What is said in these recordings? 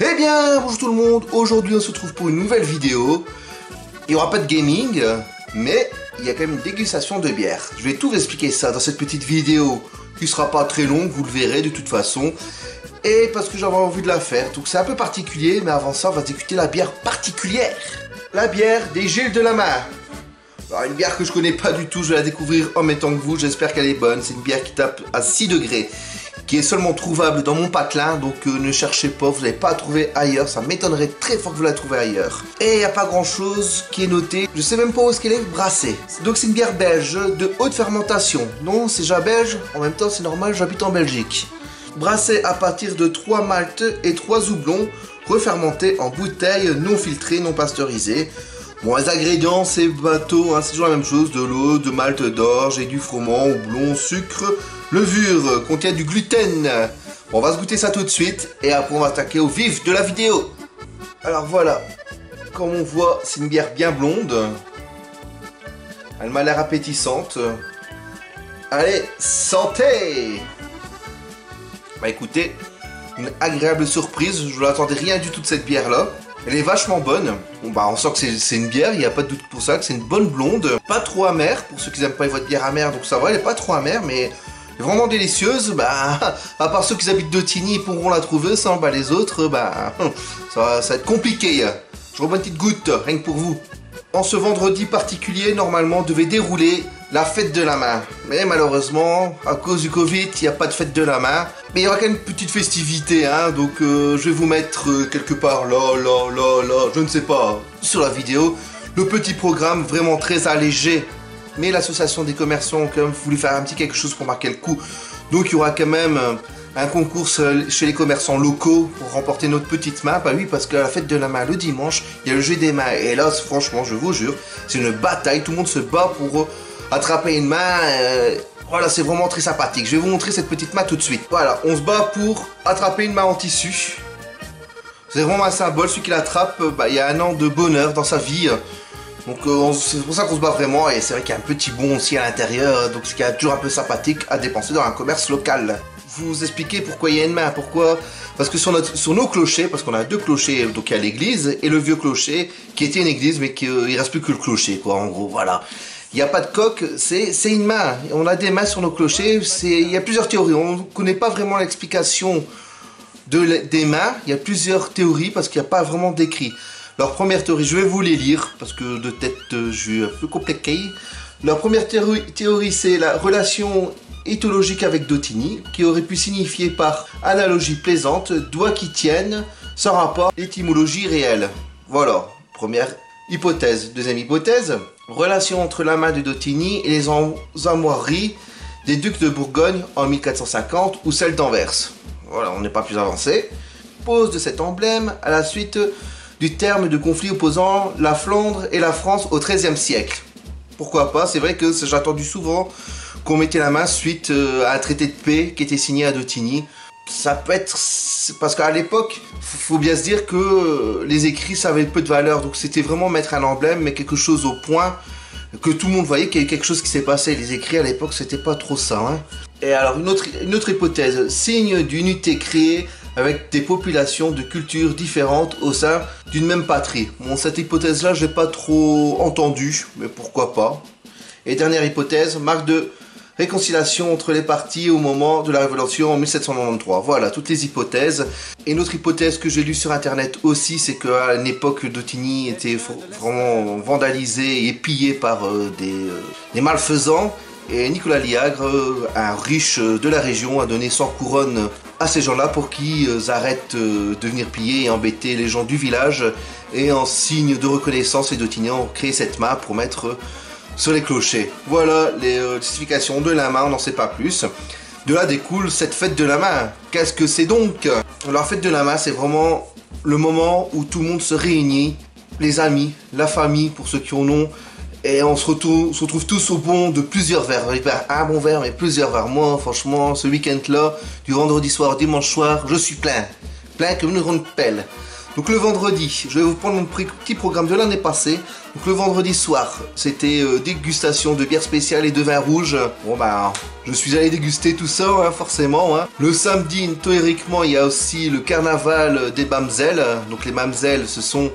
Eh bien, bonjour tout le monde, aujourd'hui on se retrouve pour une nouvelle vidéo. Il n'y aura pas de gaming, mais il y a quand même une dégustation de bière. Je vais tout vous expliquer ça dans cette petite vidéo qui sera pas très longue, vous le verrez de toute façon. Et parce que j'avais envie de la faire, donc c'est un peu particulier, mais avant ça on va déguster la bière particulière. La bière des Gilles de la Main. Alors une bière que je connais pas du tout, je vais la découvrir en même temps que vous, j'espère qu'elle est bonne. C'est une bière qui tape à 6 degrés. Qui est seulement trouvable dans mon patelin, donc ne cherchez pas, vous n'allez pas la trouver ailleurs, ça m'étonnerait très fort que vous la trouviez ailleurs. Et il n'y a pas grand chose qui est noté, je sais même pas où est-ce qu'elle est brassée. Donc c'est une bière belge de haute fermentation. Non, c'est déjà belge, en même temps c'est normal, j'habite en Belgique. Brassée à partir de 3 maltes et 3 houblons, refermentés en bouteilles non filtrées, non pasteurisées. Bon, les ingrédients, c'est bateau, hein, c'est toujours la même chose, de l'eau, de malt d'orge et du froment, houblon, sucre, levure, contient du gluten. Bon, on va se goûter ça tout de suite, et après on va attaquer au vif de la vidéo. Alors voilà, comme on voit, c'est une bière bien blonde. Elle m'a l'air appétissante. Allez, santé! Bah écoutez, une agréable surprise, je ne l'attendais rien du tout de cette bière-là. Elle est vachement bonne. Bon bah on sent que c'est une bière, il n'y a pas de doute pour ça, que c'est une bonne blonde. Pas trop amère, pour ceux qui n'aiment pas les votes de bière amère, donc ça va, elle est pas trop amère, mais elle est vraiment délicieuse. Bah, à part ceux qui habitent Dautigny, ils pourront la trouver, ça, bah les autres, bah, ça va être compliqué. Je reprends une petite goutte, rien que pour vous. En ce vendredi particulier, normalement, devait dérouler la fête de la main. Mais malheureusement, à cause du Covid, il n'y a pas de fête de la main. Mais il y aura quand même une petite festivité, hein, donc je vais vous mettre quelque part là, je ne sais pas, sur la vidéo, le petit programme vraiment très allégé. Mais l'association des commerçants ont quand même voulu faire un petit quelque chose pour marquer le coup. Donc il y aura quand même un concours chez les commerçants locaux pour remporter notre petite main. Bah oui, parce que la fête de la main le dimanche, il y a le jeu des mains. Et là, franchement, je vous jure, c'est une bataille. Tout le monde se bat pour attraper une main. Voilà, c'est vraiment très sympathique. Je vais vous montrer cette petite main tout de suite. Voilà, on se bat pour attraper une main en tissu. C'est vraiment un symbole. Celui qui l'attrape, bah, il y a un an de bonheur dans sa vie. Donc c'est pour ça qu'on se bat vraiment. Et c'est vrai qu'il y a un petit bon aussi à l'intérieur. Donc ce qui est toujours un peu sympathique à dépenser dans un commerce local. Vous expliquer pourquoi il y a une main. Pourquoi? Parce que sur nos clochers, parce qu'on a deux clochers, donc il y a l'église et le vieux clocher qui était une église, mais il reste plus que le clocher, quoi, en gros, voilà. Il n'y a pas de coque, c'est une main. On a des mains sur nos clochers. Il y a plusieurs théories. On ne connaît pas vraiment l'explication des mains. Il y a plusieurs théories parce qu'il n'y a pas vraiment d'écrit. Leur première théorie, je vais vous les lire parce que de tête, je suis un peu compliqué. Leur première théorie, c'est la relation éthologique avec Dautigny, qui aurait pu signifier par analogie plaisante, doigts qui tiennent, sans rapport étymologie réelle. Voilà, première hypothèse. Deuxième hypothèse, relation entre la main de Dautigny et les armoiries des ducs de Bourgogne en 1450 ou celle d'Anvers. Voilà, on n'est pas plus avancé. Pose de cet emblème à la suite du terme de conflit opposant la Flandre et la France au XIIIe siècle. Pourquoi pas? C'est vrai que j'ai entendu souvent qu'on mettait la main suite à un traité de paix qui était signé à Dautigny. Ça peut être... Parce qu'à l'époque, faut bien se dire que les écrits, ça avait peu de valeur. Donc c'était vraiment mettre un emblème, mais quelque chose au point que tout le monde voyait qu'il y avait quelque chose qui s'est passé. Les écrits à l'époque, c'était pas trop ça. Hein. Et alors, une autre hypothèse. Signe d'unité créée avec des populations de cultures différentes au sein d'une même patrie. Bon, cette hypothèse-là, je l'ai pas trop entendue, mais pourquoi pas. Et dernière hypothèse, marque de réconciliation entre les partis au moment de la Révolution en 1793. Voilà, toutes les hypothèses. Et une autre hypothèse que j'ai lue sur internet aussi, c'est qu'à une époque, Dautigny était vraiment vandalisé et pillé par des malfaisants. Et Nicolas Liagre, un riche de la région, a donné 100 couronnes à ces gens-là pour qu'ils arrêtent de venir piller et embêter les gens du village. Et en signe de reconnaissance, les Dautignyens ont créé cette main pour mettre sur les clochers. Voilà les justifications de la main, on n'en sait pas plus. De là découle cette fête de la main. Qu'est-ce que c'est donc? La fête de la main, c'est vraiment le moment où tout le monde se réunit, les amis, la famille pour ceux qui en ont, et on se retrouve tous au bon de plusieurs verres. Un bon verre, mais plusieurs verres. Moi, franchement, ce week-end-là, du vendredi soir au dimanche soir, je suis plein. Plein comme une ronde pelle. Donc le vendredi, je vais vous prendre mon petit programme de l'année passée. Donc le vendredi soir, c'était dégustation de bière spéciale et de vin rouge. Bon bah, je suis allé déguster tout ça, hein, forcément. Hein. Le samedi, théoriquement, il y a aussi le carnaval des Mamzelles. Donc les Mamzelles, ce sont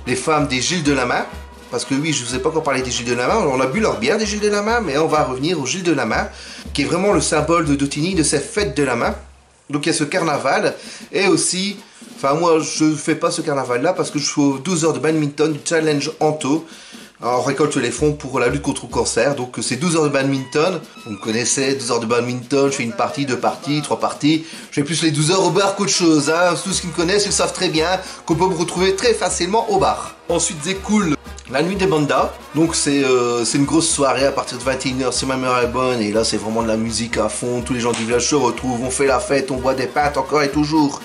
les femmes des Gilles de la Main. Parce que oui, je vous ai pas encore parlé des Gilles de la Main. On a bu leur bière des Gilles de la Main, mais on va revenir aux Gilles de la Main, qui est vraiment le symbole de Dautigny, de ces fêtes de la main. Donc il y a ce carnaval, et aussi, enfin moi je ne fais pas ce carnaval là parce que je suis aux 12 heures de badminton du challenge Anto. Alors, on récolte les fonds pour la lutte contre le cancer, donc c'est 12 heures de badminton. Vous me connaissez, 12 heures de badminton, je fais une partie, 2 parties, 3 parties. Je fais plus les 12 heures au bar qu'autre chose, hein. Tous ceux qui me connaissent, ils savent très bien qu'on peut me retrouver très facilement au bar. Ensuite découle la nuit des bandas, donc c'est une grosse soirée à partir de 21 h, si ma mémoire est bonne, et là c'est vraiment de la musique à fond, tous les gens du village se retrouvent, on fait la fête, on boit des pintes encore et toujours.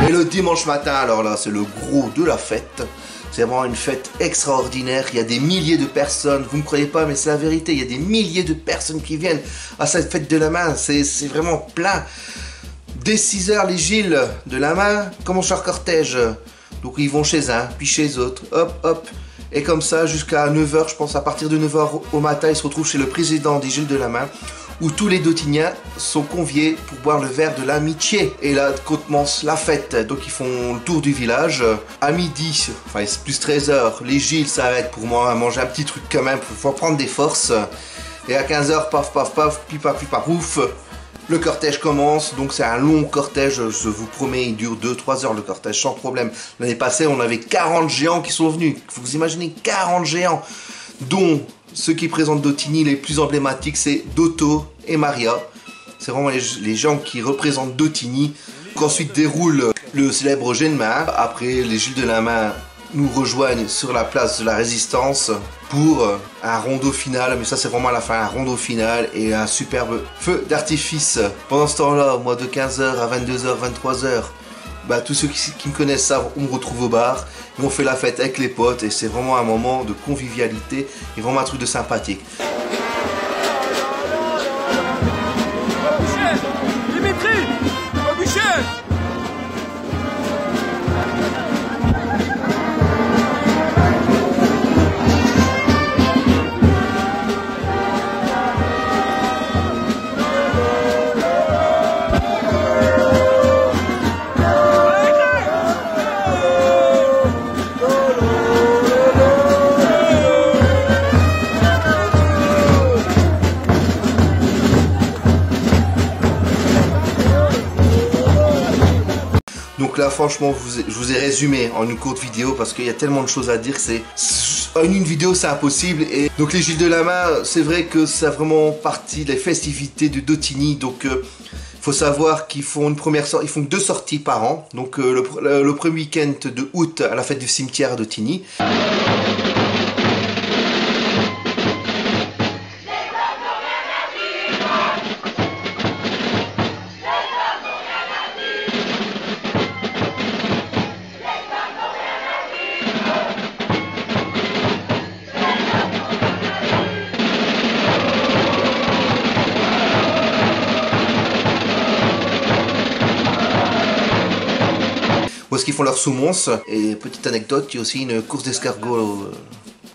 Et le dimanche matin, alors là, c'est le gros de la fête. C'est vraiment une fête extraordinaire. Il y a des milliers de personnes. Vous ne me croyez pas, mais c'est la vérité. Il y a des milliers de personnes qui viennent à cette fête de la main. C'est vraiment plein. Dès 6 h, les Gilles de la Main commencent leur cortège. Donc ils vont chez un, puis chez autres. Hop, hop. Et comme ça, jusqu'à 9 h, je pense, à partir de 9 h au matin, ils se retrouvent chez le président des Gilles de la Main, où tous les Dautigniens sont conviés pour boire le verre de l'amitié. Et là commence la fête, donc ils font le tour du village. À midi, enfin c'est plus 13 h, les Gilles s'arrêtent pour moi manger un petit truc quand même, pour prendre des forces. Et à 15 h, paf paf paf, pipa pipa pouf, le cortège commence. Donc c'est un long cortège, je vous promets, il dure 2-3 heures le cortège sans problème. L'année passée on avait 40 géants qui sont venus, faut vous imaginer 40 géants, dont ceux qui présentent Dautigny, les plus emblématiques, c'est Dotto et Maria. C'est vraiment les gens qui représentent Dautigny. Ensuite déroule le célèbre jet de main. Après, les Gilles de la Main nous rejoignent sur la place de la Résistance pour un rondeau final. Mais ça, c'est vraiment à la fin, un rondeau final et un superbe feu d'artifice. Pendant ce temps-là, moi, de 15 h à 22 h, 23 h, bah, tous ceux qui me connaissent savent, on me retrouve au bar, et on fait la fête avec les potes, et c'est vraiment un moment de convivialité, et vraiment un truc de sympathique. Dimitri, au bûcher. Donc là franchement je vous ai résumé en une courte vidéo parce qu'il y a tellement de choses à dire que c'est en une vidéo c'est impossible. Et donc les Gilles de la Main, c'est vrai que c'est vraiment partie des festivités de Dautigny. Donc faut savoir qu'ils font ils font 2 sorties par an. Donc le premier week-end de août à la fête du cimetière à Dautigny. Où est-ce qu'ils font leur semonce. Et petite anecdote, il y a aussi une course d'escargots,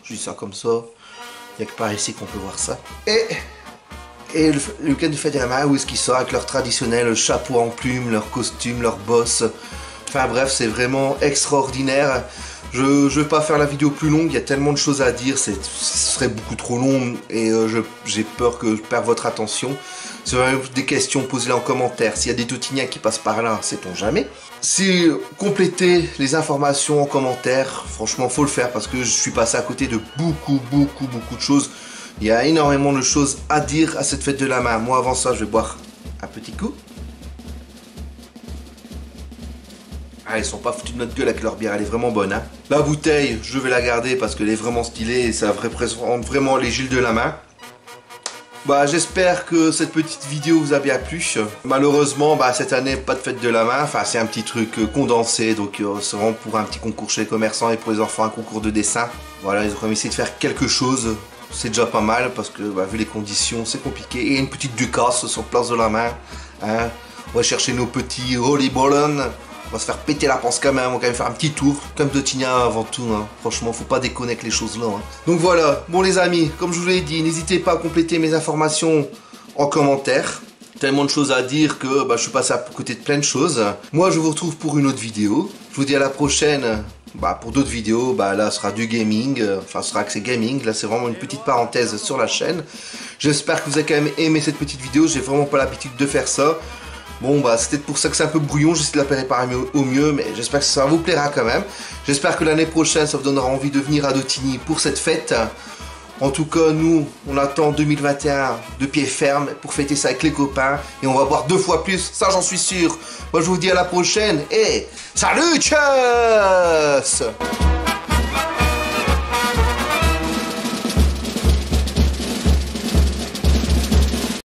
je dis ça comme ça, il n'y a que par ici qu'on peut voir ça. Et le week-end du fête de la main, où est-ce qu'ils sortent avec leur traditionnel chapeau en plume, leur costume, leur bosse. Enfin bref, c'est vraiment extraordinaire. Je ne vais pas faire la vidéo plus longue, il y a tellement de choses à dire, ce serait beaucoup trop long et j'ai peur que je perde votre attention. Si vous avez des questions, posez-les en commentaire. S'il y a des Dautigniens qui passent par là, sait-on jamais. Si complétez les informations en commentaire, franchement faut le faire parce que je suis passé à côté de beaucoup de choses. Il y a énormément de choses à dire à cette fête de la main. Moi avant ça, je vais boire un petit coup. Ah, ils sont pas foutus de notre gueule avec leur bière, elle est vraiment bonne. Hein. La bouteille, je vais la garder parce qu'elle est vraiment stylée et ça représente vraiment les Gilles de la main. Bah, j'espère que cette petite vidéo vous a bien plu. Malheureusement, bah, cette année, pas de fête de la main. Enfin, c'est un petit truc condensé. Donc, c'est vraiment pour un petit concours chez les commerçants et pour les enfants, un concours de dessin. Voilà, ils ont quand même essayé de faire quelque chose. C'est déjà pas mal parce que, bah, vu les conditions, c'est compliqué. Et une petite Ducasse sur place de la main. Hein. On va chercher nos petits Holy Ballon. On va se faire péter la panse quand même, on va quand même faire un petit tour, comme de Tigna avant tout, hein. Franchement, faut pas déconner avec les choses là. Hein. Donc voilà, bon les amis, comme je vous l'ai dit, n'hésitez pas à compléter mes informations en commentaire. Tellement de choses à dire que bah, je suis passé à côté de plein de choses. Moi, je vous retrouve pour une autre vidéo. Je vous dis à la prochaine. Bah, pour d'autres vidéos, bah, là, ce sera du gaming. Enfin, ce sera axé gaming. Là, c'est vraiment une petite parenthèse sur la chaîne. J'espère que vous avez quand même aimé cette petite vidéo. J'ai vraiment pas l'habitude de faire ça. Bon bah c'est peut-être pour ça que c'est un peu brouillon, j'essaie de la préparer au mieux, mais j'espère que ça vous plaira quand même. J'espère que l'année prochaine ça vous donnera envie de venir à Dotigny pour cette fête. En tout cas nous, on attend 2021 de pied ferme pour fêter ça avec les copains. Et on va boire 2 fois plus, ça j'en suis sûr. Moi je vous dis à la prochaine et salut, tchuss!